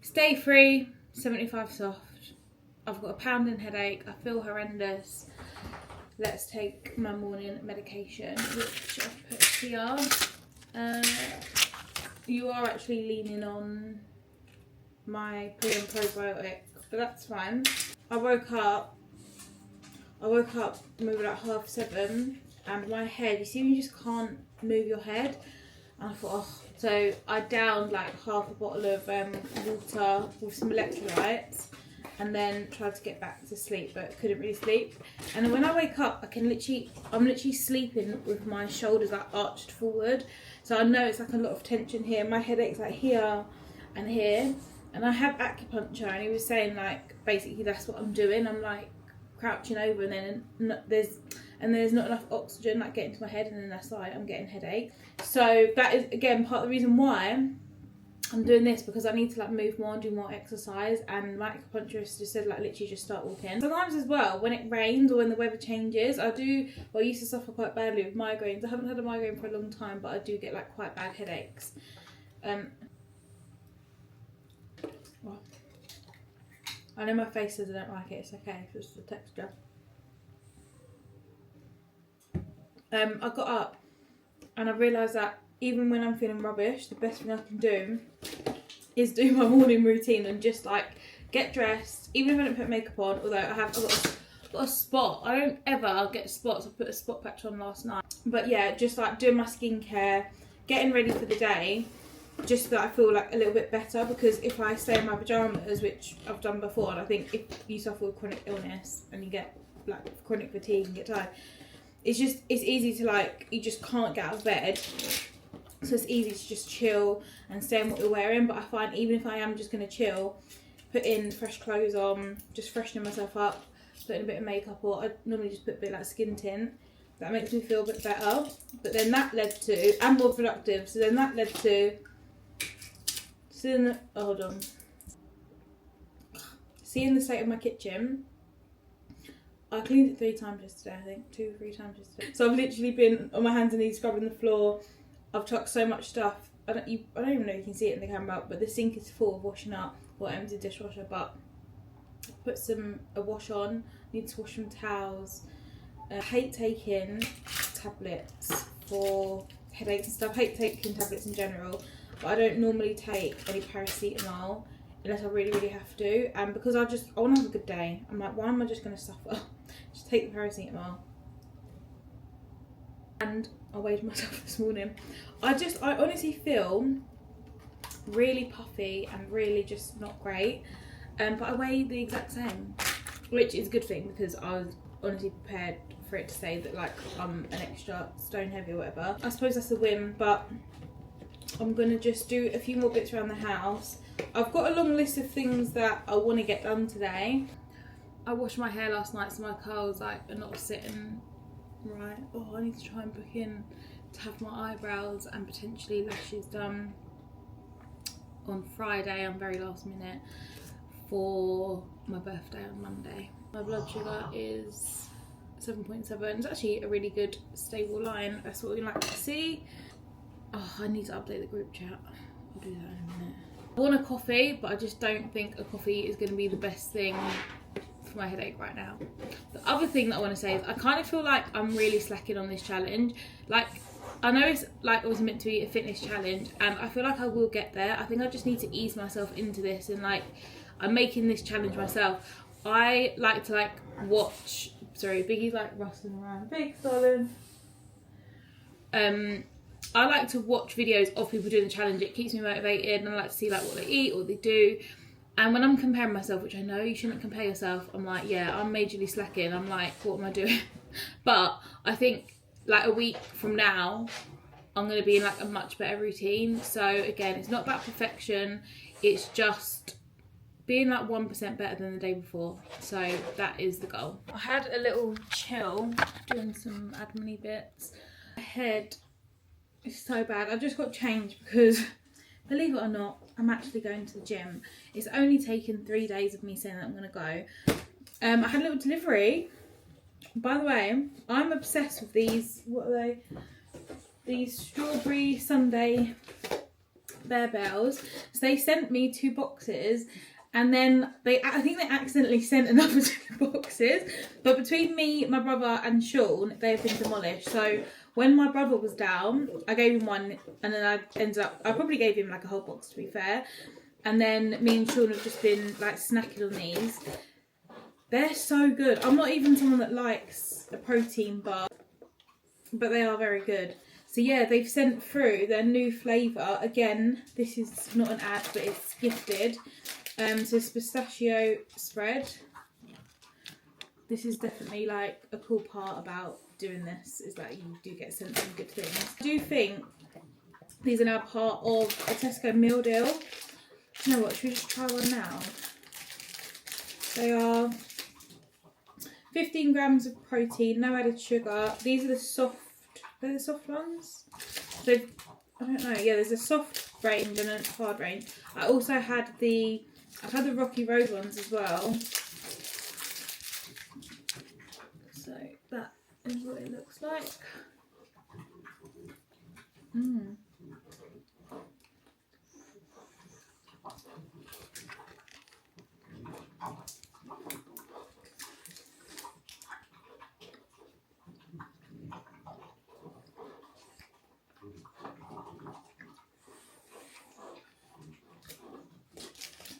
Stay free, 75 soft. I've got a pounding headache. I feel horrendous. Let's take my morning medication, which I've put here. You are actually leaning on my pre and probiotic, but that's fine. I woke up maybe like 7:30, and my head, you see when you just can't move your head, and I thought, oh, so I downed like half a bottle of water with some electrolytes, and then tried to get back to sleep, but couldn't really sleep. And when I wake up, I'm literally sleeping with my shoulders like arched forward, so I know it's like a lot of tension here. My headache's like here and here, and I have acupuncture, and he was saying like basically that's what I'm doing. I'm like crouching over, and then there's not enough oxygen like getting to my head, and then that's why I'm getting headache. So that is again part of the reason why I'm doing this, because I need to like move more and do more exercise, and my acupuncturist just said like literally just start walking. Sometimes as well when it rains or when the weather changes, I used to suffer quite badly with migraines. I haven't had a migraine for a long time, but I do get like quite bad headaches. Well, I know my face says I don't like it, it's okay, it's just the texture. I got up and I realised that even when I'm feeling rubbish, the best thing I can do is do my morning routine and just like get dressed, even if I don't put makeup on, although I've got a spot. I don't ever get spots. I put a spot patch on last night. But yeah, just like doing my skincare, getting ready for the day, just so that I feel like a little bit better, because if I stay in my pyjamas, which I've done before, and I think if you suffer with chronic illness and you get like chronic fatigue and get tired, it's easy to like, you just can't get out of bed. So it's easy to just chill and stay in what you're wearing. But I find even if I am just going to chill, putting fresh clothes on, just freshening myself up, putting a bit of makeup, or I normally just put a bit like skin tint, that makes me feel a bit better. But then that led to, and more productive, so then that led to, hold on, seeing the state of my kitchen. I cleaned it 3 times yesterday, I think, 2 or 3 times yesterday. So I've literally been on my hands and knees scrubbing the floor. I've chucked so much stuff. I don't even know if you can see it in the camera, but the sink is full of washing up, or empty dishwasher. But put a wash on. Need to wash some towels. I hate taking tablets for headaches and stuff. I hate taking tablets in general, but I don't normally take any paracetamol unless I really, really have to. And because I want to have a good day. I'm like, why am I just going to suffer? Just take the paracetamol. And I weighed myself this morning. I honestly feel really puffy and really just not great. But I weigh the exact same, which is a good thing, because I was honestly prepared for it to say that like I'm an extra stone heavy or whatever. I suppose that's a whim, but I'm gonna just do a few more bits around the house. I've got a long list of things that I want to get done today. I washed my hair last night, so my curls like are not sitting right. Oh, I need to try and book in to have my eyebrows and potentially lashes done on Friday. I'm very last minute for my birthday on Monday. My blood sugar is 7.7. It's actually a really good stable line. That's what we like to see. Oh, I need to update the group chat. I'll do that in a minute. I want a coffee, but I just don't think a coffee is going to be the best thing for my headache right now. The other thing that I want to say is I kind of feel like I'm really slacking on this challenge. Like, I know it's like it was meant to be a fitness challenge, and I feel like I will get there. I think I just need to ease myself into this, and like I'm making this challenge myself. I like to like watch, sorry, Biggie's like rustling around. Big darling. I like to watch videos of people doing the challenge. It keeps me motivated, and I like to see like what they eat or they do. And when I'm comparing myself, which I know you shouldn't compare yourself, I'm like, yeah, I'm majorly slacking. I'm like, what am I doing? But I think like a week from now, I'm going to be in like a much better routine. So again, it's not about perfection. It's just being like 1% better than the day before. So that is the goal. I had a little chill doing some admin bits. My head is so bad. I've just got changed because, believe it or not, I'm actually going to the gym. It's only taken 3 days of me saying that I'm going to go. I had a little delivery. By the way, I'm obsessed with these, what are they? These strawberry sundae Bear Bells. So they sent me 2 boxes, and then I think they accidentally sent another 2 boxes. But between me, my brother and Sean, they have been demolished. So when my brother was down, I gave him one, and then I probably gave him like a whole box, to be fair. And then me and Sean have just been like snacking on these. They're so good. I'm not even someone that likes a protein bar, but they are very good. So yeah, they've sent through their new flavour. Again, this is not an ad, but it's gifted. So it's pistachio spread. This is definitely like a cool part about doing this, is that you do get sent some good things. I do think these are now part of a Tesco meal deal. You know what, should we just try one now? They are 15 grams of protein, no added sugar. These are the soft, they're the soft ones. So I don't know, yeah, there's a soft range and a hard range. I also had I've had the Rocky Road ones as well. So that is what it looks like.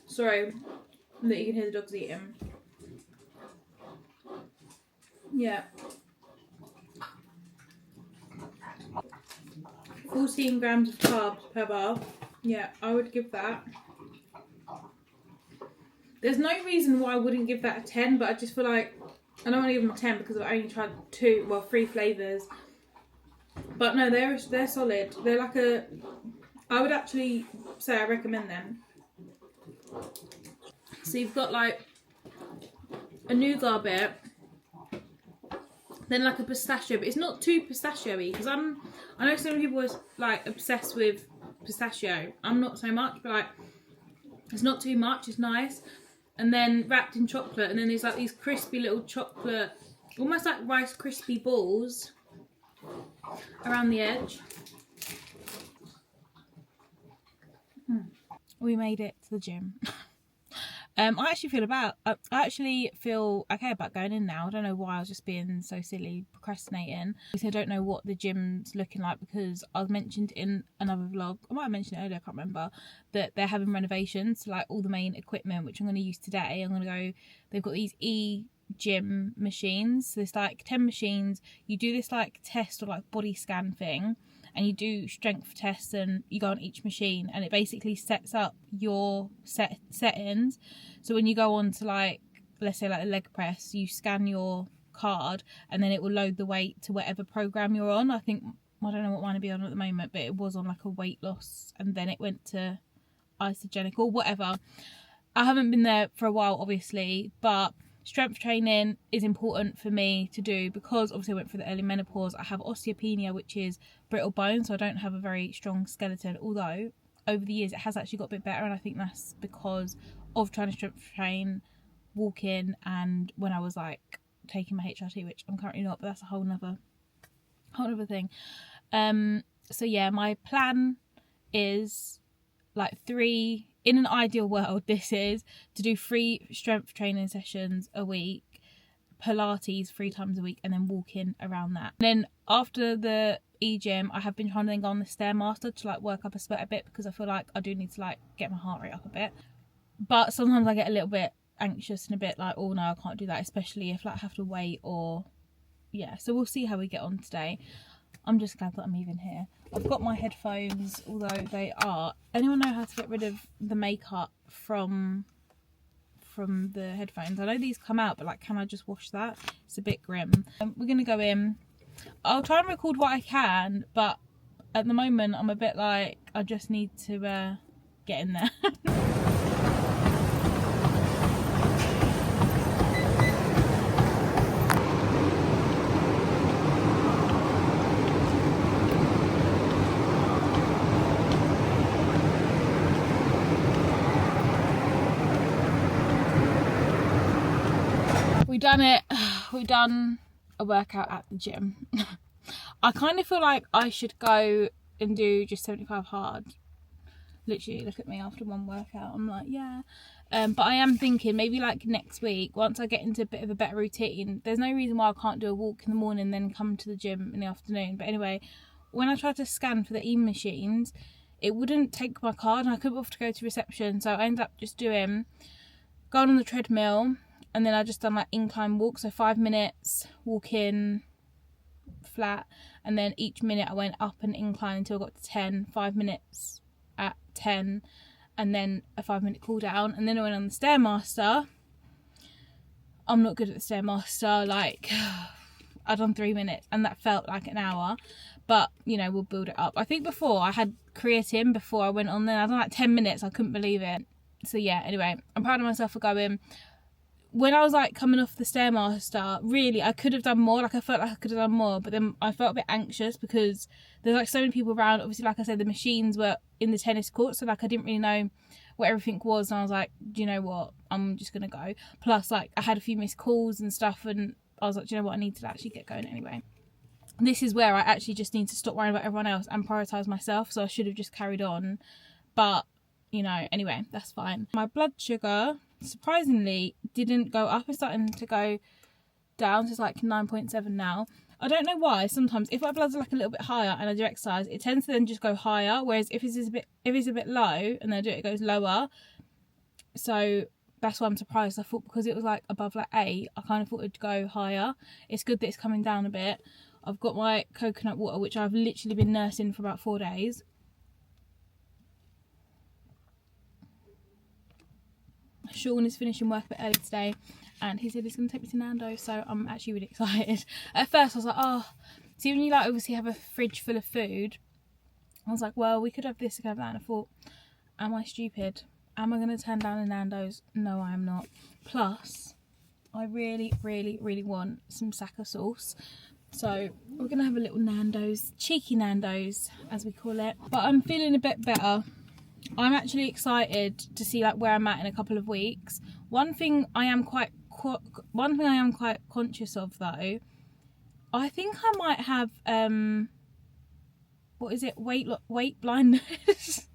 Sorry that you can hear the dogs eating. Yeah. 14 grams of carbs per bar. Yeah, I would give that. There's no reason why I wouldn't give that a 10, but I just feel like I don't want to give them a 10 because I've only tried 3 flavours. But no, they're solid. They're like I would actually say I recommend them. So you've got like a nougat bit, then like a pistachio, but it's not too pistachio-y, because I know some people are like obsessed with pistachio. I'm not so much, but like it's not too much, it's nice. And then wrapped in chocolate, and then there's like these crispy little chocolate, almost like Rice Krispie balls around the edge. We made it to the gym. I actually feel okay about going in now. I don't know why I was just being so silly, procrastinating. I don't know what the gym's looking like, because I was mentioned in another vlog, I might have mentioned it earlier, I can't remember, that they're having renovations to like all the main equipment, which I'm going to use today. I'm going to go, they've got these gym machines. So there's like 10 machines. You do this like test or like body scan thing, and you do strength tests, and you go on each machine, and it basically sets up your settings. So when you go on to like, let's say like a leg press, you scan your card, and then it will load the weight to whatever program you're on. I don't know what mine would be on at the moment, but it was on like a weight loss, and then it went to isogenic or whatever. I haven't been there for a while, obviously, but strength training is important for me to do, because obviously I went through the early menopause. I have osteopenia, which is brittle bones, so I don't have a very strong skeleton, although over the years it has actually got a bit better, and I think that's because of trying to strength train, walking, and when I was like taking my HRT, which I'm currently not, but that's a whole nother thing. So yeah, my plan is like 3, in an ideal world, this is to do 3 strength training sessions a week, Pilates 3 times a week, and then walking around that. And then after the gym, I have been trying to then go on the Stairmaster to like work up a sweat a bit, because I feel like I do need to like get my heart rate up a bit. But sometimes I get a little bit anxious and a bit like, oh no, I can't do that, especially if like I have to wait, or yeah. So we'll see how we get on today. I'm just glad that I'm even here. I've got my headphones, although they are... Anyone know how to get rid of the makeup from the headphones? I know these come out, but like, can I just wash that? It's a bit grim. We're going to go in. I'll try and record what I can, but at the moment I'm a bit like, I just need to get in there. We done it. We done a workout at the gym. I kind of feel like I should go and do just 75 hard, Literally, look at me after one workout. I'm like, yeah. But I am thinking maybe like next week, once I get into a bit of a better routine, there's no reason why I can't do a walk in the morning and then come to the gym in the afternoon. But anyway, when I tried to scan for the e-machines, it wouldn't take my card and I couldn't afford to go to reception. So I ended up just going on the treadmill, and then I just done like incline walk. So 5 minutes walking flat, and then each minute I went up an incline until I got to 10, 5 minutes at 10, and then a 5-minute cool down, and then I went on the Stairmaster. I'm not good at the Stairmaster, like I'd done 3 minutes and that felt like an hour, but you know, we'll build it up. I think before I had creatine before I went on there, I'd done like 10 minutes, I couldn't believe it. So yeah, anyway, I'm proud of myself for going. When I was like coming off the Stairmaster, really I could have done more, like I felt like I could have done more, but then I felt a bit anxious because there's like so many people around. Obviously, like I said, the machines were in the tennis court, so like I didn't really know what everything was, and I was like, do you know what, I'm just gonna go. Plus like I had a few missed calls and stuff, and I was like, do you know what, I need to actually get going anyway. This is where I actually just need to stop worrying about everyone else and prioritise myself, so I should have just carried on, but you know, anyway, that's fine. My blood sugar surprisingly didn't go up. It's starting to go down, so it's like 9.7 now. I don't know why. Sometimes if my blood's like a little bit higher and I do exercise, it tends to then just go higher, whereas if it's a bit low and I do it, it goes lower. So that's why I'm surprised. I thought because it was like above like 8, I kind of thought it'd go higher. It's good that it's coming down a bit. I've got my coconut water, which I've literally been nursing for about 4 days. Sean is finishing work a bit early today, and he said he's going to take me to NANDOS, so I'm actually really excited. At first I was like, oh, see when you like obviously have a fridge full of food, I was like, well, we could have this, we could have that, and I thought, am I stupid? Am I going to turn down a NANDOS? No, I am not. Plus, I really, really, really want some Saka sauce. So we're going to have a little NANDOS, cheeky NANDOS, as we call it. But I'm feeling a bit better. I'm actually excited to see like where I'm at in a couple of weeks. One thing I am quite conscious of though, I think I might have what is it, weight blindness.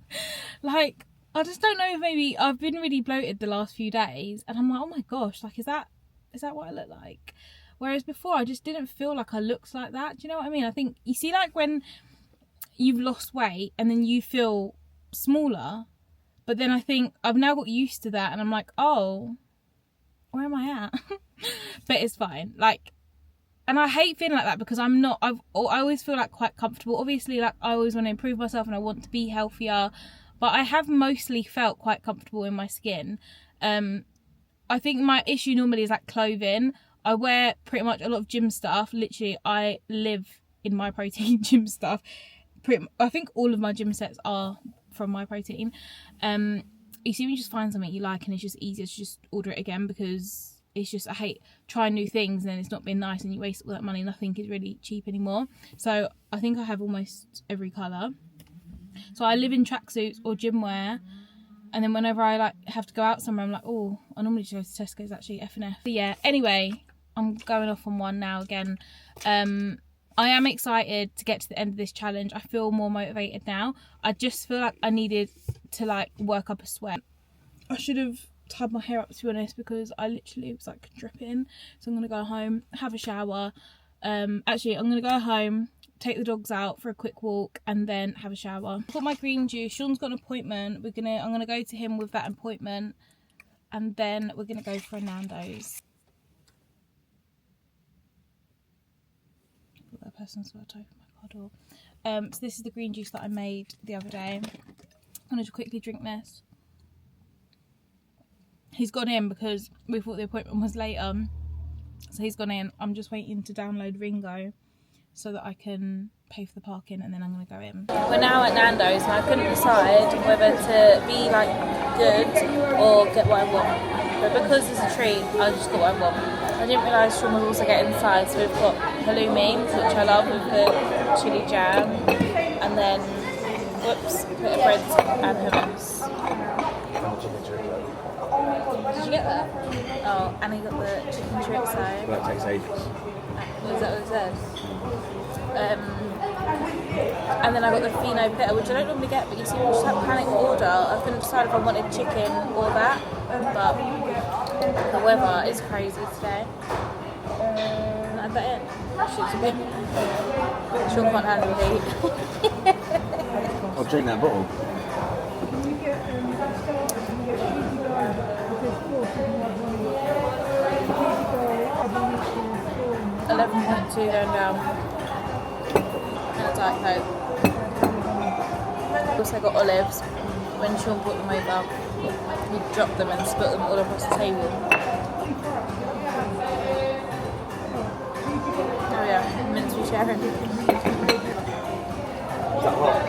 Like I just don't know if maybe I've been really bloated the last few days, and I'm like, oh my gosh, like is that what I look like? Whereas before I just didn't feel like I looked like that. Do you know what I mean? I think you see like when you've lost weight and then you feel smaller, but then I think I've now got used to that and I'm like, oh, where am I at? But it's fine, like, and I hate feeling like that because I always feel like quite comfortable. Obviously, like I always want to improve myself and I want to be healthier, but I have mostly felt quite comfortable in my skin. I think my issue normally is like clothing. I wear pretty much a lot of gym stuff. Literally, I live in my protein gym stuff. I think all of my gym sets are from my protein. You see when you just find something you like and it's just easier to just order it again, because it's just, I hate trying new things and it's not been nice and you waste all that money. Nothing is really cheap anymore. So I think I have almost every colour. So I live in tracksuits or gym wear, and then whenever I like have to go out somewhere, I'm like, oh, I normally just go to Tesco's, actually, F&F. But yeah, anyway, I'm going off on one now again. I am excited to get to the end of this challenge. I feel more motivated now. I just feel like I needed to like work up a sweat. I should have tied my hair up, to be honest, because I literally was like dripping. So I'm going to go home, have a shower. Actually, I'm going to go home, take the dogs out for a quick walk, and then have a shower. I've got my green juice. Sean's got an appointment. I'm going to go to him with that appointment, and then we're going to go for a Nando's. That person's got to open my car door. So this is the green juice that I made the other day. I'm going to quickly drink this. He's gone in because we thought the appointment was later. So he's gone in. I'm just waiting to download Ringo so that I can pay for the parking, and then I'm going to go in. We're now at Nando's and I couldn't decide whether to be like good or get what I want. But because it's a treat, I just got what I want. I didn't realise Sean was also getting sides, so we've got halloumi, which I love, with the chilli jam, and then, whoops, bit of bread and hummus. Did you get that? Oh, and he got the chicken chorizo. That takes ages. Was that what it said? And then I got the Fino Pitta, which I don't normally get, but you see, we just had a panic order. I couldn't decide if I wanted chicken or that, but the weather is crazy today. And I bet it. She's a bit. Sean can't handle the heat. I'll drink that bottle. 11.2 going down. And a Diet Coke. Also got olives. When Sean brought them over, he dropped them and split them all across the table. Oh yeah, meant to be sharing. Is that hot?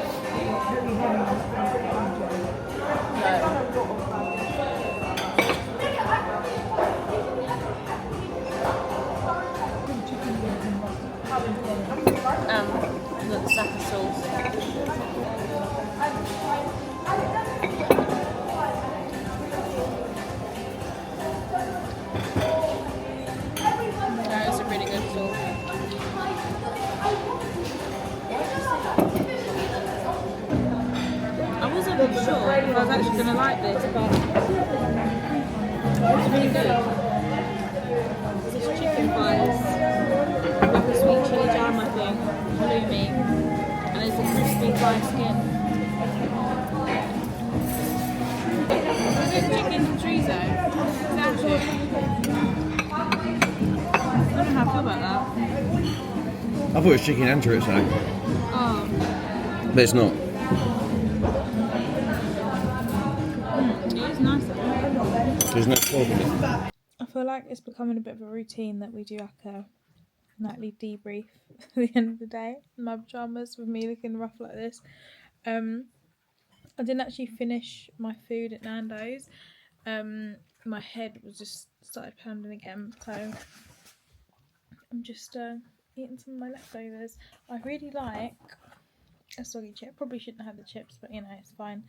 No. The sack of sauce. That is a really good sauce. I wasn't sure if I was actually going to like this, but it's really good. It's just chicken thighs, like a sweet chili jam, I think, halloumi, and it's a crispy thigh skin. Is it chicken chorizo? Is that it? I don't know how I feel about that. I thought it was chicken and chorizo, Oh. but it's not. It is nice though. There's no pork in it. I feel like it's becoming a bit of a routine that we do like a nightly debrief at the end of the day in my pyjamas with me looking rough like this. I didn't actually finish my food at Nando's. My head was just started pounding again, so I'm just eating some of my leftovers. I really like a soggy chip. Probably shouldn't have the chips, but you know, it's fine.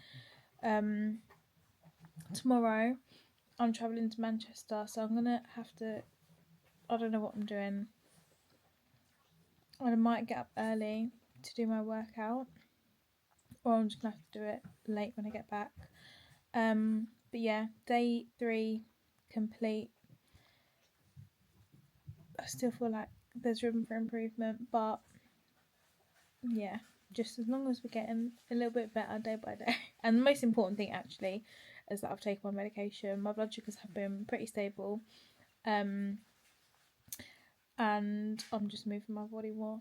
Tomorrow I'm travelling to Manchester, so I'm gonna have to, I don't know what I'm doing. I might get up early to do my workout, or I'm just gonna have to do it late when I get back. But yeah, day 3 complete. I still feel like there's room for improvement, but yeah, just as long as we're getting a little bit better day by day. And the most important thing actually is that I've taken my medication. My blood sugars have been pretty stable, and I'm just moving my body more.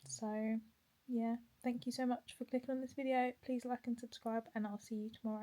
So yeah, thank you so much for clicking on this video. Please like and subscribe, and I'll see you tomorrow.